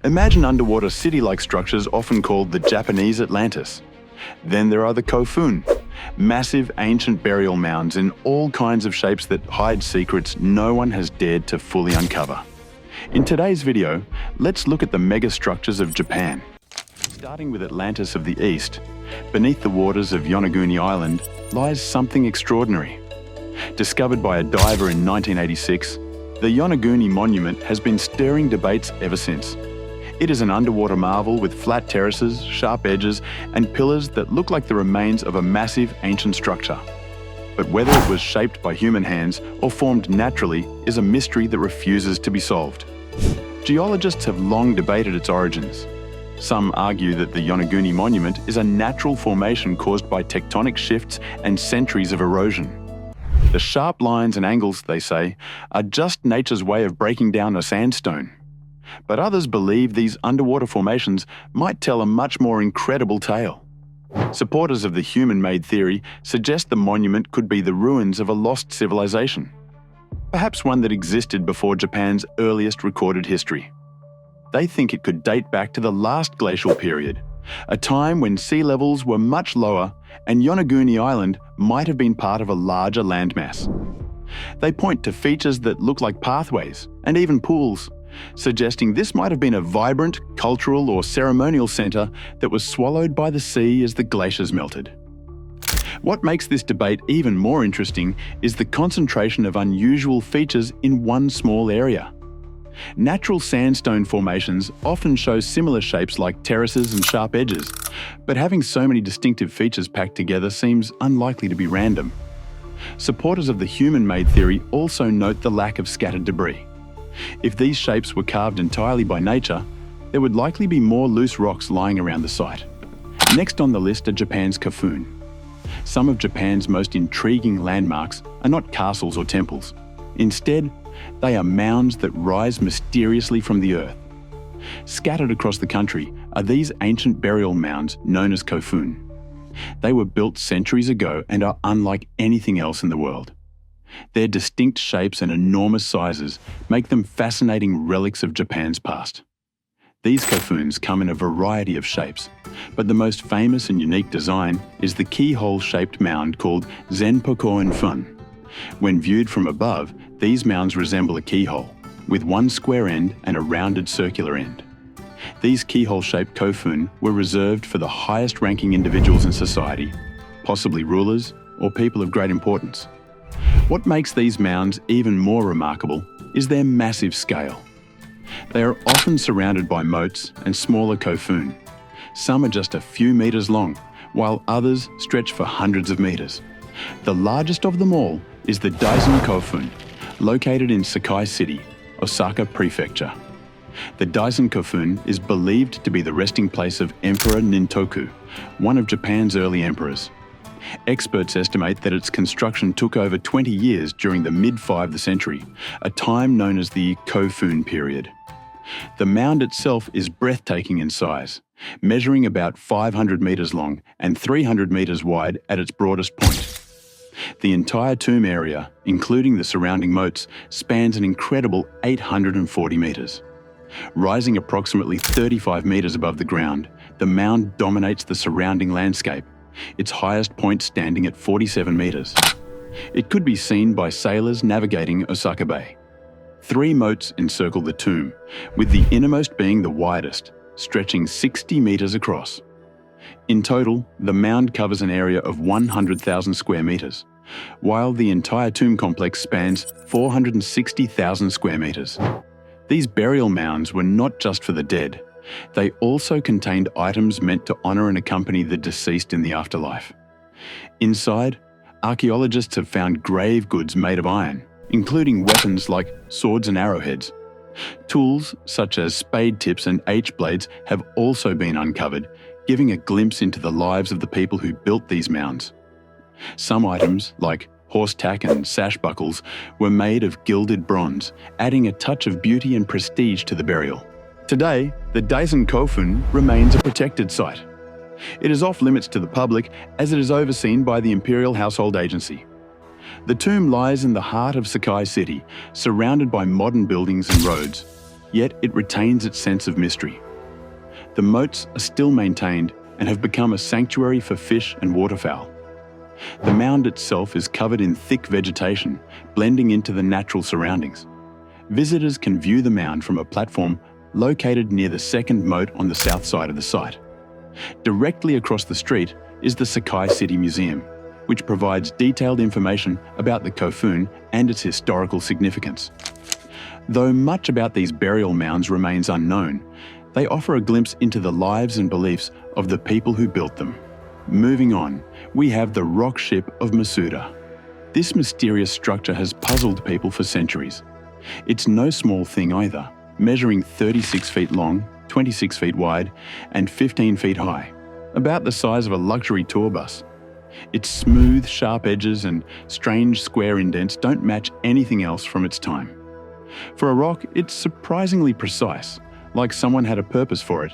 Imagine underwater city-like structures often called the Japanese Atlantis. Then there are the Kofun, massive ancient burial mounds in all kinds of shapes that hide secrets no one has dared to fully uncover. In today's video, let's look at the mega structures of Japan. Starting with Atlantis of the East, beneath the waters of Yonaguni Island lies something extraordinary. Discovered by a diver in 1986, the Yonaguni Monument has been stirring debates ever since. It is an underwater marvel with flat terraces, sharp edges, and pillars that look like the remains of a massive ancient structure. But whether it was shaped by human hands or formed naturally is a mystery that refuses to be solved. Geologists have long debated its origins. Some argue that the Yonaguni Monument is a natural formation caused by tectonic shifts and centuries of erosion. The sharp lines and angles, they say, are just nature's way of breaking down a sandstone. But others believe these underwater formations might tell a much more incredible tale. Supporters of the human-made theory suggest the monument could be the ruins of a lost civilization, perhaps one that existed before Japan's earliest recorded history. They think it could date back to the last glacial period, a time when sea levels were much lower and Yonaguni Island might have been part of a larger landmass. They point to features that look like pathways and even pools, suggesting this might have been a vibrant cultural or ceremonial centre that was swallowed by the sea as the glaciers melted. What makes this debate even more interesting is the concentration of unusual features in one small area. Natural sandstone formations often show similar shapes like terraces and sharp edges, but having so many distinctive features packed together seems unlikely to be random. Supporters of the human-made theory also note the lack of scattered debris. If these shapes were carved entirely by nature, there would likely be more loose rocks lying around the site. Next on the list are Japan's Kofun. Some of Japan's most intriguing landmarks are not castles or temples. Instead, they are mounds that rise mysteriously from the earth. Scattered across the country are these ancient burial mounds known as Kofun. They were built centuries ago and are unlike anything else in the world. Their distinct shapes and enormous sizes make them fascinating relics of Japan's past. These kofuns come in a variety of shapes, but the most famous and unique design is the keyhole-shaped mound called Zenpokoen Fun. When viewed from above, these mounds resemble a keyhole, with one square end and a rounded circular end. These keyhole-shaped kofun were reserved for the highest-ranking individuals in society, possibly rulers or people of great importance. What makes these mounds even more remarkable is their massive scale. They are often surrounded by moats and smaller kofun. Some are just a few meters long, while others stretch for hundreds of meters. The largest of them all is the Daisen Kofun, located in Sakai City, Osaka Prefecture. The Daisen Kofun is believed to be the resting place of Emperor Nintoku, one of Japan's early emperors. Experts estimate that its construction took over 20 years during the mid-5th century, a time known as the Kofun period. The mound itself is breathtaking in size, measuring about 500 meters long and 300 meters wide at its broadest point. The entire tomb area, including the surrounding moats, spans an incredible 840 meters. Rising approximately 35 meters above the ground, the mound dominates the surrounding landscape, its highest point standing at 47 meters. It could be seen by sailors navigating Osaka Bay. 3 moats encircle the tomb, with the innermost being the widest, stretching 60 meters across. In total, the mound covers an area of 100,000 square meters, while the entire tomb complex spans 460,000 square meters. These burial mounds were not just for the dead. They also contained items meant to honour and accompany the deceased in the afterlife. Inside, archaeologists have found grave goods made of iron, including weapons like swords and arrowheads. Tools such as spade tips and H-blades have also been uncovered, giving a glimpse into the lives of the people who built these mounds. Some items, like horse tack and sash buckles, were made of gilded bronze, adding a touch of beauty and prestige to the burial. Today, the Daisen Kofun remains a protected site. It is off limits to the public as it is overseen by the Imperial Household Agency. The tomb lies in the heart of Sakai City, surrounded by modern buildings and roads. yet it retains its sense of mystery. The moats are still maintained and have become a sanctuary for fish and waterfowl. The mound itself is covered in thick vegetation, blending into the natural surroundings. Visitors can view the mound from a platform located near the second moat on the south side of the site. Directly across the street is the Sakai City Museum, which provides detailed information about the Kofun and its historical significance. Though much about these burial mounds remains unknown, they offer a glimpse into the lives and beliefs of the people who built them. Moving on, we have the rock ship of Masuda. This mysterious structure has puzzled people for centuries. It's no small thing either, measuring 36 feet long, 26 feet wide, and 15 feet high, about the size of a luxury tour bus. Its smooth, sharp edges and strange square indents don't match anything else from its time. For a rock, it's surprisingly precise, like someone had a purpose for it,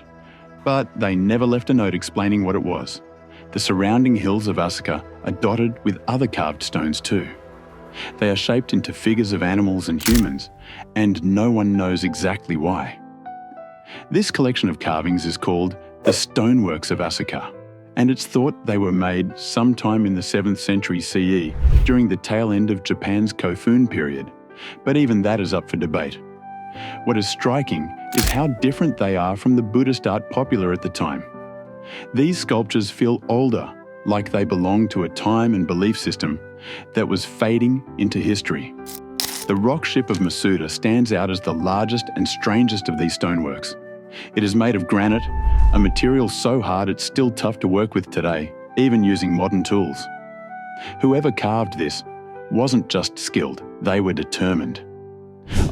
but they never left a note explaining what it was. The surrounding hills of Asuka are dotted with other carved stones too. They are shaped into figures of animals and humans, and no one knows exactly why. This collection of carvings is called the Stoneworks of Asuka, and it's thought they were made sometime in the 7th century CE during the tail end of Japan's Kofun period, but even that is up for debate. What is striking is how different they are from the Buddhist art popular at the time. These sculptures feel older, like they belong to a time and belief system that was fading into history. The rock ship of Masuda stands out as the largest and strangest of these stoneworks. It is made of granite, a material so hard it's still tough to work with today, even using modern tools. Whoever carved this wasn't just skilled, they were determined.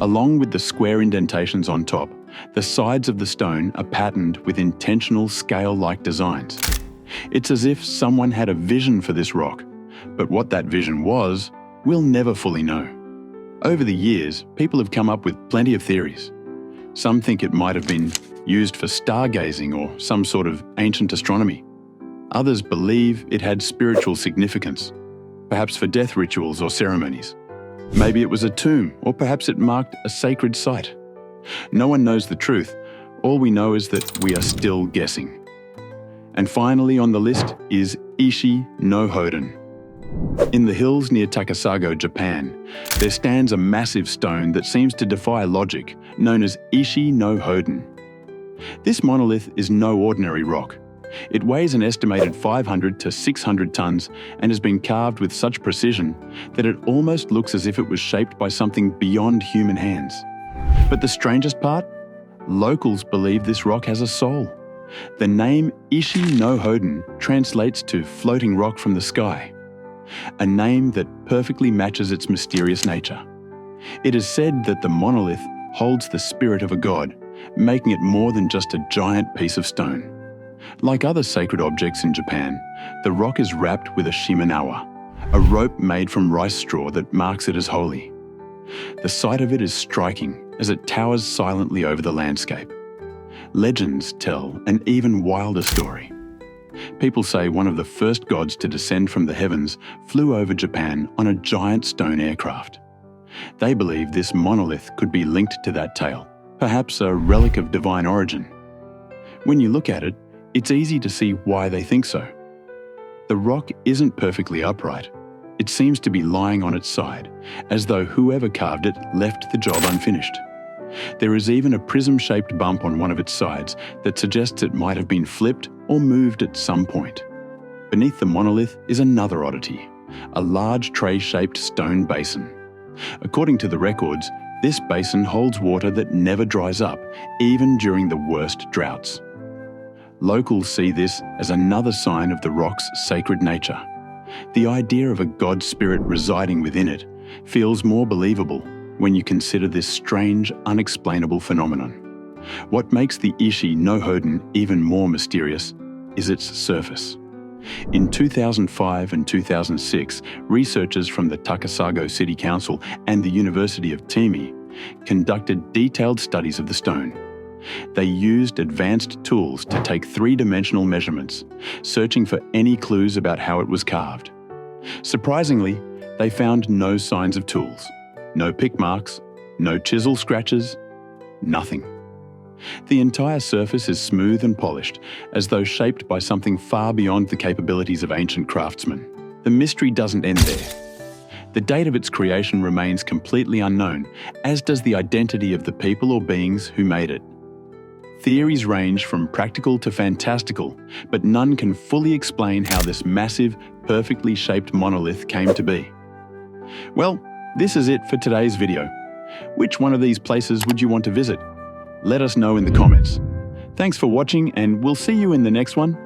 Along with the square indentations on top, the sides of the stone are patterned with intentional scale-like designs. It's as if someone had a vision for this rock, but what that vision was, we'll never fully know. Over the years, people have come up with plenty of theories. Some think it might have been used for stargazing or some sort of ancient astronomy. Others believe it had spiritual significance, perhaps for death rituals or ceremonies. Maybe it was a tomb, or perhaps it marked a sacred site. No one knows the truth. All we know is that we are still guessing. And finally on the list is Ishi no Hoden. In the hills near Takasago, Japan, there stands a massive stone that seems to defy logic, known as Ishi no Hoden. This monolith is no ordinary rock. It weighs an estimated 500 to 600 tons and has been carved with such precision that it almost looks as if it was shaped by something beyond human hands. But the strangest part? Locals believe this rock has a soul. The name Ishi no Hoden translates to floating rock from the sky, a name that perfectly matches its mysterious nature. It is said that the monolith holds the spirit of a god, making it more than just a giant piece of stone. Like other sacred objects in Japan, the rock is wrapped with a shimenawa, a rope made from rice straw that marks it as holy. The sight of it is striking as it towers silently over the landscape. Legends tell an even wilder story. People say one of the first gods to descend from the heavens flew over Japan on a giant stone aircraft. They believe this monolith could be linked to that tale, perhaps a relic of divine origin. When you look at it, it's easy to see why they think so. The rock isn't perfectly upright. It seems to be lying on its side, as though whoever carved it left the job unfinished. There is even a prism-shaped bump on one of its sides that suggests it might have been flipped or moved at some point. Beneath the monolith is another oddity, a large tray-shaped stone basin. According to the records, this basin holds water that never dries up, even during the worst droughts. Locals see this as another sign of the rock's sacred nature. The idea of a god spirit residing within it feels more believable when you consider this strange, unexplainable phenomenon. What makes the Ishi no Hoden even more mysterious is its surface. In 2005 and 2006, researchers from the Takasago City Council and the University of Timi conducted detailed studies of the stone. They used advanced tools to take three-dimensional measurements, searching for any clues about how it was carved. Surprisingly, they found no signs of tools, no pick marks, no chisel scratches, Nothing. The entire surface is smooth and polished, as though shaped by something far beyond the capabilities of ancient craftsmen. The mystery doesn't end there. The date of its creation remains completely unknown, as does the identity of the people or beings who made it. Theories range from practical to fantastical, but none can fully explain how this massive, perfectly shaped monolith came to be. Well, this is it for today's video. Which one of these places would you want to visit? Let us know in the comments. Thanks for watching, and we'll see you in the next one.